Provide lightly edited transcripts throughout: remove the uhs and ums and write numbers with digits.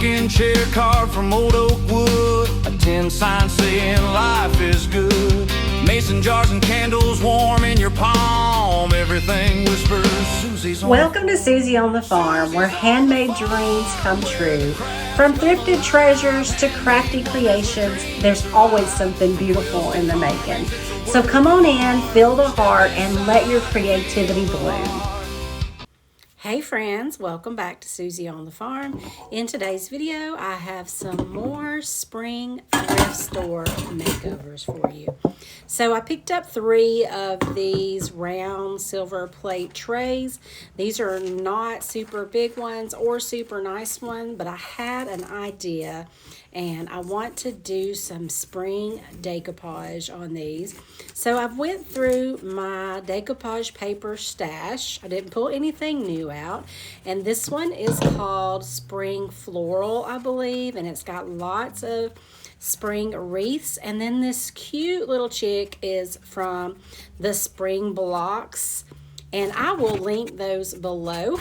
rocking chair carved from old oak wood, a tin sign saying life is good. Mason jars and candles warm in your palm. Everything whispers Susie's on. Welcome to Susie on the Farm, where handmade dreams come true. From thrifted treasures to crafty creations, there's always something beautiful in the making. So come on in, feel the heart, and let your creativity bloom. Hey friends, welcome back to Susie on the Farm. In today's video, I have some more spring thrift store makeovers for you. So I picked up 3 of these round silver plate trays. These are not super big ones or super nice ones, but I had an idea and I want to do some spring decoupage on these. So I've went through my decoupage paper stash. I didn't pull anything new out, and this one is called Spring Floral, I believe, and it's got lots of spring wreaths. And then this cute little chick is from the Spring Blocks, and I will link those below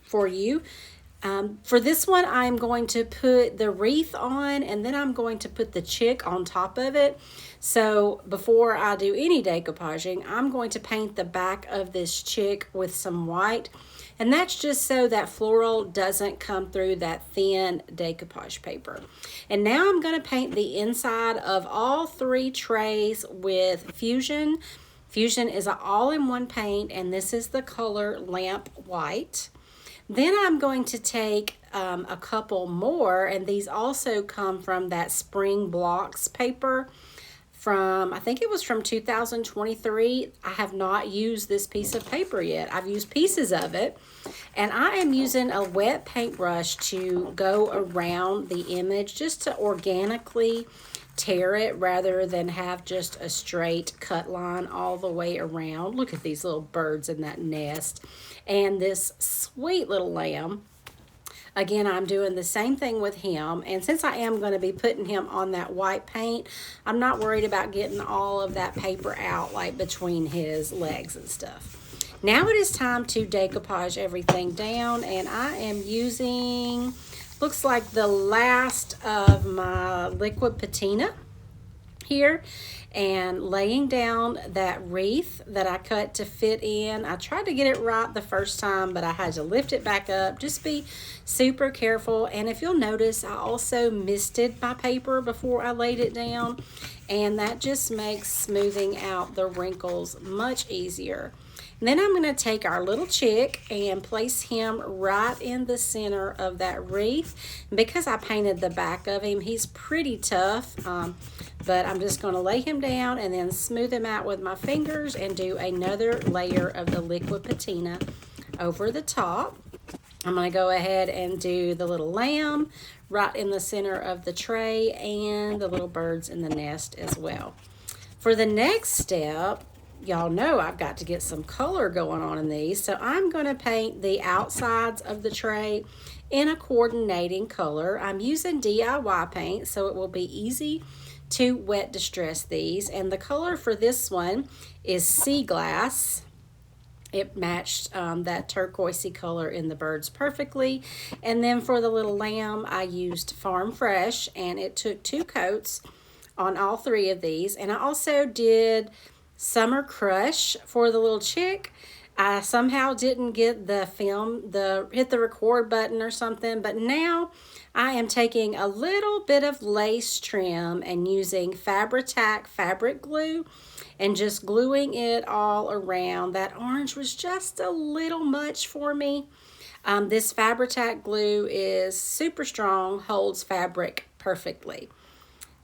for you. For this one, I'm going to put the wreath on, and then I'm going to put the chick on top of it. So before I do any decoupaging, I'm going to paint the back of this chick with some white. And that's just so that floral doesn't come through that thin decoupage paper. And now I'm going to paint the inside of all 3 trays with Fusion. Fusion is an all-in-one paint, and this is the color Lamp White. Then I'm going to take a couple more, and these also come from that Spring Blocks paper from, I think it was from 2023. I have not used this piece of paper yet. I've used pieces of it, and I am using a wet paintbrush to go around the image just to organically tear it rather than have just a straight cut line all the way around. Look at these little birds in that nest. And this sweet little lamb, again, I'm doing the same thing with him. And since I am going to be putting him on that white paint, I'm not worried about getting all of that paper out like between his legs and stuff. Now it is time to decoupage everything down, and I am using, looks like the last of my liquid patina here, and laying down that wreath that I cut to fit in. I tried to get it right the first time, but I had to lift it back up. Just be super careful. And if you'll notice, I also misted my paper before I laid it down, and that just makes smoothing out the wrinkles much easier. And then I'm going to take our little chick and place him right in the center of that wreath. And because I painted the back of him, he's pretty tough, but I'm just going to lay him down and then smooth him out with my fingers and do another layer of the liquid patina over the top. I'm going to go ahead and do the little lamb right in the center of the tray and the little birds in the nest as well. For the next step, y'all know I've got to get some color going on in these, so I'm going to paint the outsides of the tray in a coordinating color. I'm using DIY paint, so it will be easy to wet distress these, and the color for this one is Sea Glass. It matched that turquoisey color in the birds perfectly. And then for the little lamb, I used Farm Fresh, and it took 2 coats on all 3 of these. And I also did Summer Crush for the little chick. I somehow didn't get the hit the record button or something, but now I am taking a little bit of lace trim and using Fabri-Tac fabric glue and just gluing it all around. That orange was just a little much for me. This Fabri-Tac glue is super strong, holds fabric perfectly.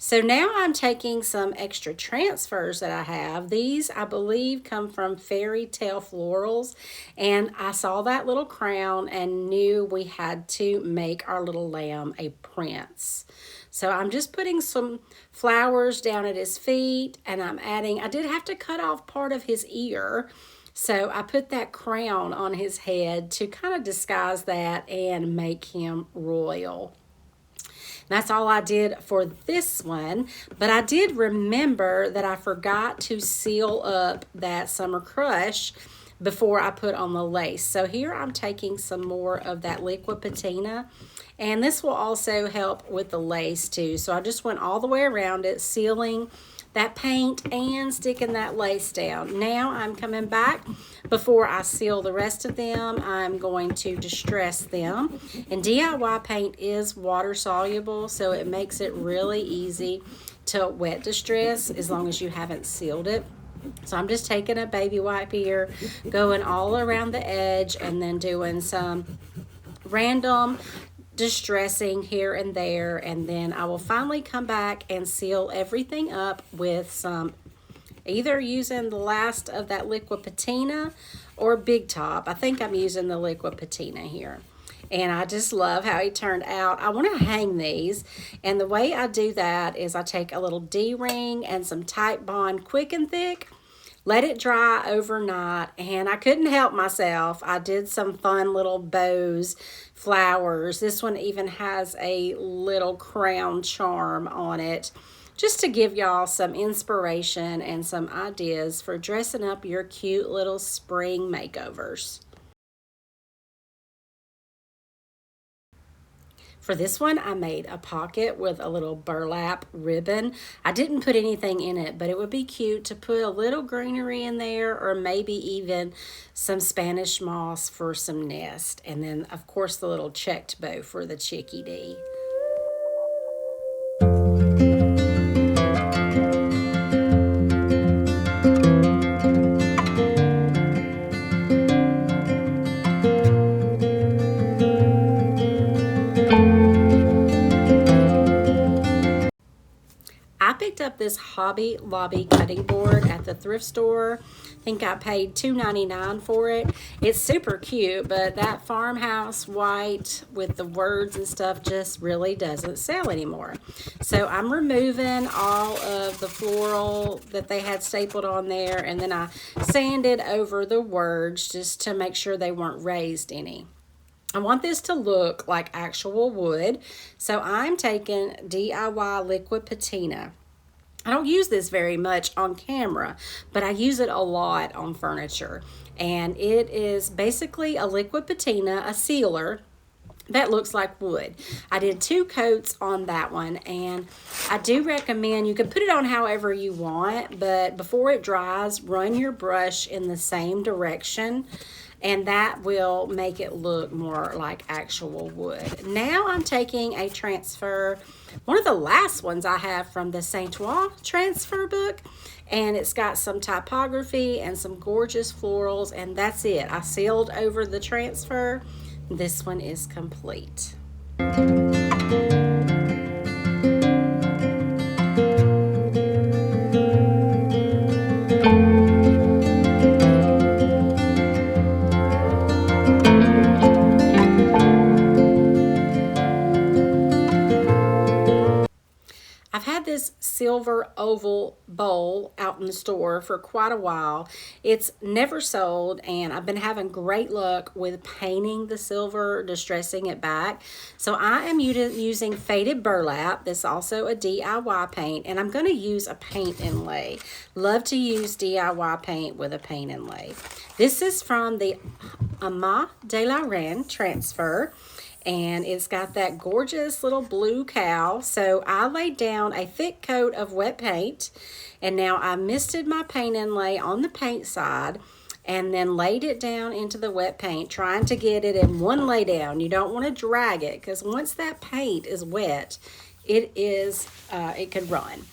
So now I'm taking some extra transfers that I have. These, I believe, come from Fairy Tale Florals. And I saw that little crown and knew we had to make our little lamb a prince. So I'm just putting some flowers down at his feet, and I'm adding, I did have to cut off part of his ear. So I put that crown on his head to kind of disguise that and make him royal. That's all I did for this one, but I did remember that I forgot to seal up that Summer Crush before I put on the lace. So here I'm taking some more of that liquid patina, and this will also help with the lace too. So I just went all the way around it, sealing that paint and sticking that lace down. Now I'm coming back before I seal the rest of them. I'm going to distress them, and DIY paint is water soluble, so it makes it really easy to wet distress as long as you haven't sealed it. So I'm just taking a baby wipe here, going all around the edge, and then doing some random distressing here and there, and then I will finally come back and seal everything up with some, either using the last of that liquid patina or Big Top. I think I'm using the liquid patina here. And I just love how he turned out. I want to hang these, and the way I do that is I take a little D-ring and some Type Bond Quick and Thick, let it dry overnight, and I couldn't help myself. I did some fun little bows, flowers. This one even has a little crown charm on it, just to give y'all some inspiration and some ideas for dressing up your cute little spring makeovers. For this one, I made a pocket with a little burlap ribbon. I didn't put anything in it, but it would be cute to put a little greenery in there, or maybe even some Spanish moss for some nest. And then, of course, the little checked bow for the chickadee. Up this Hobby Lobby cutting board at the thrift store. I think I paid $2.99 for it. It's super cute, but that farmhouse white with the words and stuff just really doesn't sell anymore. So I'm removing all of the floral that they had stapled on there, and then I sanded over the words just to make sure they weren't raised any. I want this to look like actual wood, so I'm taking DIY liquid patina. I don't use this very much on camera, but I use it a lot on furniture. And it is basically a liquid patina, a sealer that looks like wood. I did 2 coats on that one, and I do recommend, you can put it on however you want, but before it dries, run your brush in the same direction, and that will make it look more like actual wood. Now I'm taking a transfer, one of the last ones I have from the Saint Ouen transfer book, and it's got some typography and some gorgeous florals, and that's it. I sealed over the transfer. This one is complete. I've had this silver oval bowl out in the store for quite a while. It's never sold, and I've been having great luck with painting the silver, distressing it back. So I am using faded burlap. This is also a DIY paint, and I'm going to use a paint inlay. Love to use DIY paint with a paint inlay. This is from the Ama de la Reine transfer, and it's got that gorgeous little blue cow. So I laid down a thick coat of wet paint, and now I misted my paint inlay on the paint side and then laid it down into the wet paint, trying to get it in one lay down. You don't want to drag it, because once that paint is wet, it could run.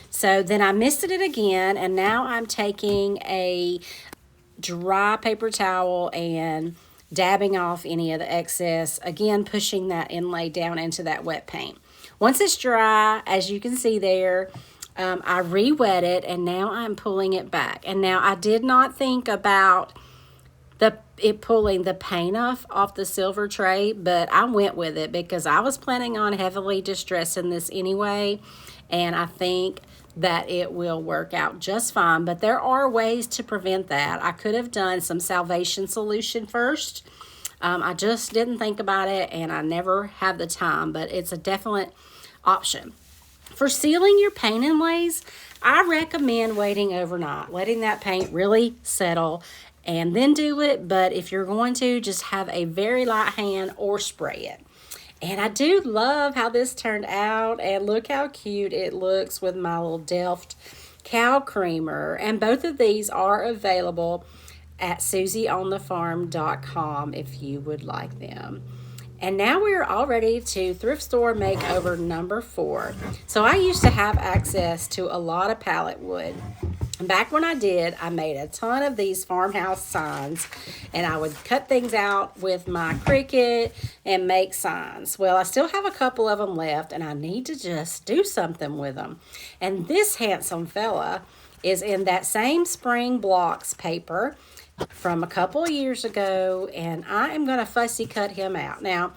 So then I misted it again, and now I'm taking a dry paper towel and dabbing off any of the excess, again pushing that inlay down into that wet paint. Once it's dry, as you can see there, I re-wet it, and now I'm pulling it back. And now I did not think about it pulling the paint off the silver tray, but I went with it because I was planning on heavily distressing this anyway, and I think that it will work out just fine. But there are ways to prevent that. I could have done some salvation solution first. I just didn't think about it, and I never have the time, but it's a definite option. For sealing your paint inlays, I recommend waiting overnight, letting that paint really settle, and then do it. But if you're going to, just have a very light hand or spray it. And I do love how this turned out, and look how cute it looks with my little Delft cow creamer. And both of these are available at susieonthefarm.com if you would like them. And now we're all ready to thrift store makeover number 4. So I used to have access to a lot of pallet wood. And back when I did, I made a ton of these farmhouse signs, and I would cut things out with my Cricut and make signs. Well, I still have a couple of them left, and I need to just do something with them. And this handsome fella is in that same spring blocks paper from a couple of years ago, and I am going to fussy cut him out. Now,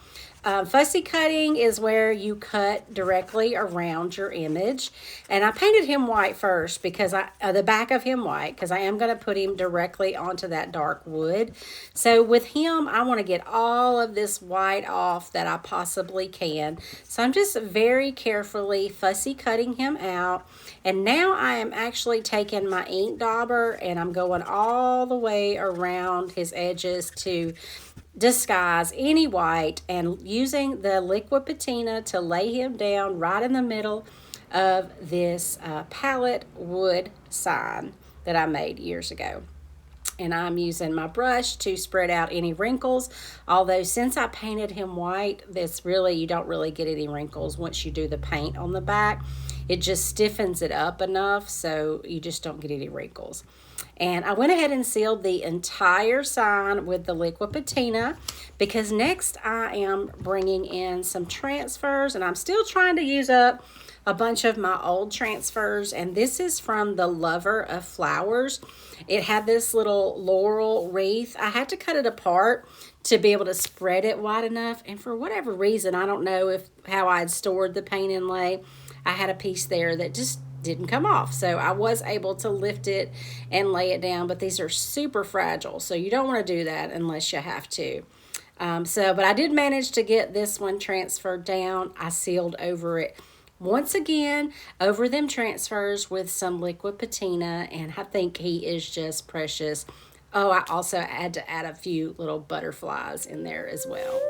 fussy cutting is where you cut directly around your image, and I painted him white first because the back of him white, because I am going to put him directly onto that dark wood. So with him, I want to get all of this white off that I possibly can. So I'm just very carefully fussy cutting him out. And now I am actually taking my ink dauber and I'm going all the way around his edges to disguise any white, and using the liquid patina to lay him down right in the middle of this pallet wood sign that I made years ago. And I'm using my brush to spread out any wrinkles, although since I painted him white, you don't really get any wrinkles once you do the paint on the back. It just stiffens it up enough so you just don't get any wrinkles. And I went ahead and sealed the entire sign with the liquid patina, because next I am bringing in some transfers, and I'm still trying to use up a bunch of my old transfers. And this is from the Lover of Flowers. It had this little laurel wreath. I had to cut it apart to be able to spread it wide enough, and for whatever reason, I don't know how I had stored the paint inlay, I had a piece there that just didn't come off. So I was able to lift it and lay it down, but these are super fragile, so you don't want to do that unless you have to. But I did manage to get this one transferred down. I sealed over it once again over them transfers with some liquid patina, and I think he is just precious. Oh, I also had to add a few little butterflies in there as well.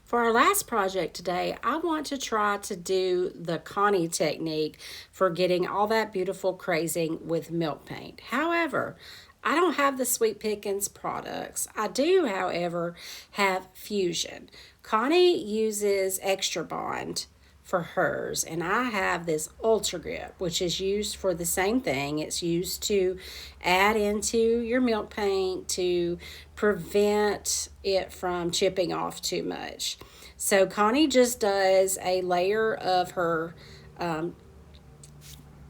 For our last project today, I want to try to do the Connie technique for getting all that beautiful crazing with milk paint. However, I don't have the Sweet Pickins products. I do, however, have Fusion. Connie uses Extra Bond for hers, and I have this Ultra Grip, which is used for the same thing. It's used to add into your milk paint to prevent it from chipping off too much. So Connie just does a layer of her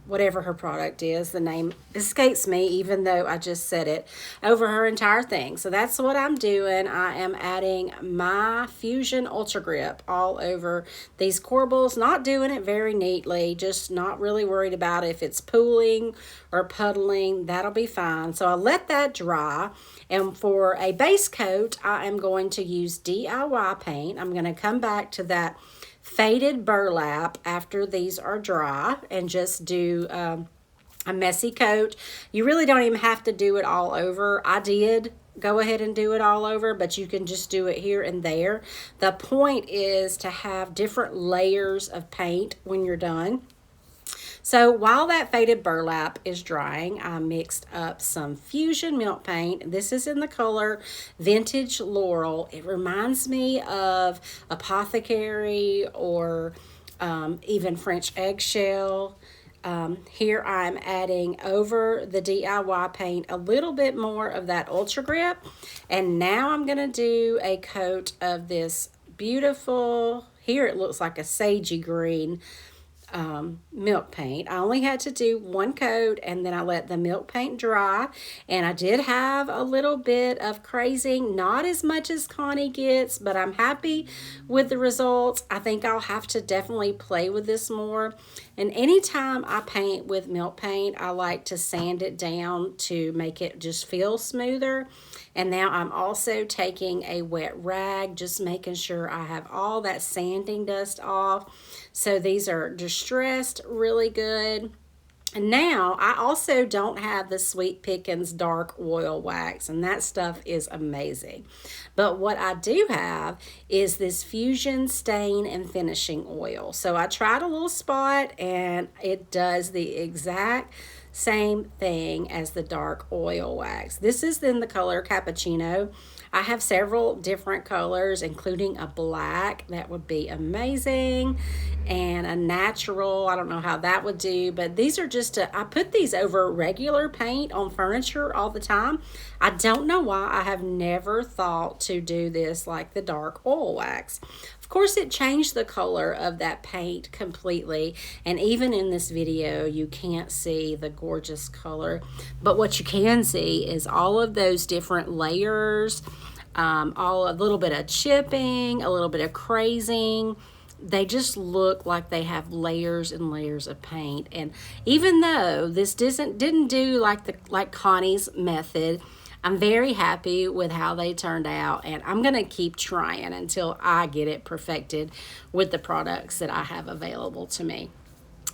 whatever her product is, the name escapes me even though I just said it, over her entire thing. So that's what I'm doing. I am adding my Fusion Ultra Grip all over these corbels, not doing it very neatly, just not really worried about if it's pooling or puddling. That'll be fine. So I let that dry, and for a base coat I am going to use DIY paint. I'm going to come back to that faded burlap after these are dry and just do a messy coat. You really don't even have to do it all over. I did go ahead and do it all over, but you can just do it here and there. The point is to have different layers of paint when you're done. So while that faded burlap is drying, I mixed up some Fusion milk paint. This is in the color Vintage Laurel. It reminds me of Apothecary or even French Eggshell. Here I'm adding over the DIY paint a little bit more of that Ultra Grip. And now I'm going to do a coat of this beautiful, here it looks like a sagey green, milk paint. I only had to do one coat, and then I let the milk paint dry, and I did have a little bit of crazing, not as much as Connie gets, but I'm happy with the results. I think I'll have to definitely play with this more. And anytime I paint with milk paint, I like to sand it down to make it just feel smoother. And now I'm also taking a wet rag, just making sure I have all that sanding dust off. So these are distressed really good. And now I also don't have the Sweet Pickins dark oil wax, and that stuff is amazing. But what I do have is this Fusion Stain and Finishing Oil. So I tried a little spot and it does the exact same thing as the dark oil wax. This is in the color Cappuccino. I have several different colors, including a black. That would be amazing. And a natural. I don't know how that would do, but these are just, I put these over regular paint on furniture all the time. I don't know why I have never thought to do this like the dark oil wax. Of course, it changed the color of that paint completely. And even in this video, you can't see the gorgeous color. But what you can see is all of those different layers, a little bit of chipping, a little bit of crazing. They just look like they have layers and layers of paint. And even though this didn't do like Connie's method, I'm very happy with how they turned out, and I'm going to keep trying until I get it perfected with the products that I have available to me.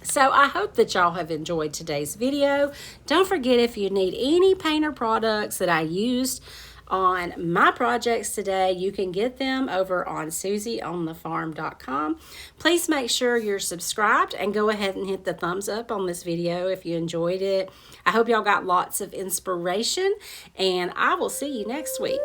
So I hope that y'all have enjoyed today's video. Don't forget, if you need any painter products that I used on my projects today, you can get them over on susieonthefarm.com. Please make sure you're subscribed and go ahead and hit the thumbs up on this video if you enjoyed it. I hope y'all got lots of inspiration, and I will see you next week.